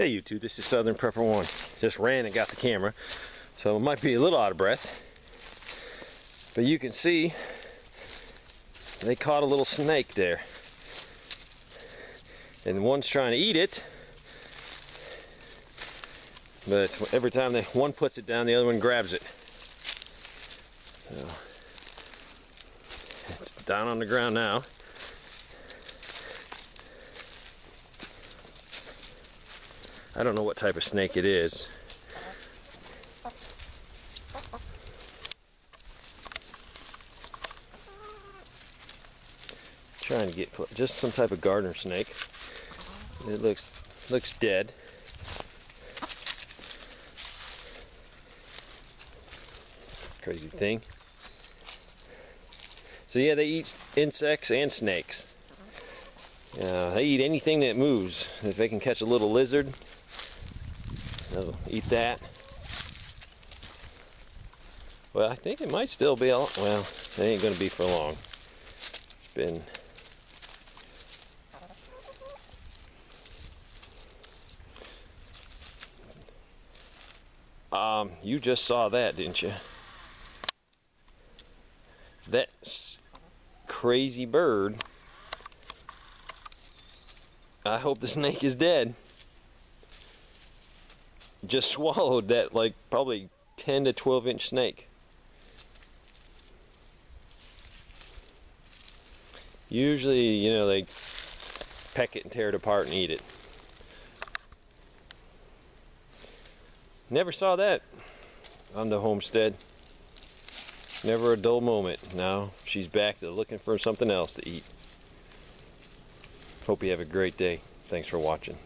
Hey YouTube, this is Southern Prepper 1. Just ran and got the camera, so it might be a little out of breath. But you can see they caught a little snake there. And one's trying to eat it. But every time one puts it down, the other one grabs it. So it's down on the ground now. I don't know what type of snake it is. Trying to get just some type of gardener snake. It looks dead. Crazy thing. So yeah, they eat insects and snakes. They eat anything that moves. If they can catch a little lizard, they'll eat that. Well, I think it might still be well, it ain't gonna be for long. It's been you just saw that, didn't you? That crazy bird. I hope the snake is dead. Just swallowed that like probably 10 to 12 inch snake. Usually, you know, they peck it and tear it apart and eat it. Never saw that on the homestead. Never a dull moment. Now she's back to looking for something else to eat. Hope you have a great day. Thanks for watching.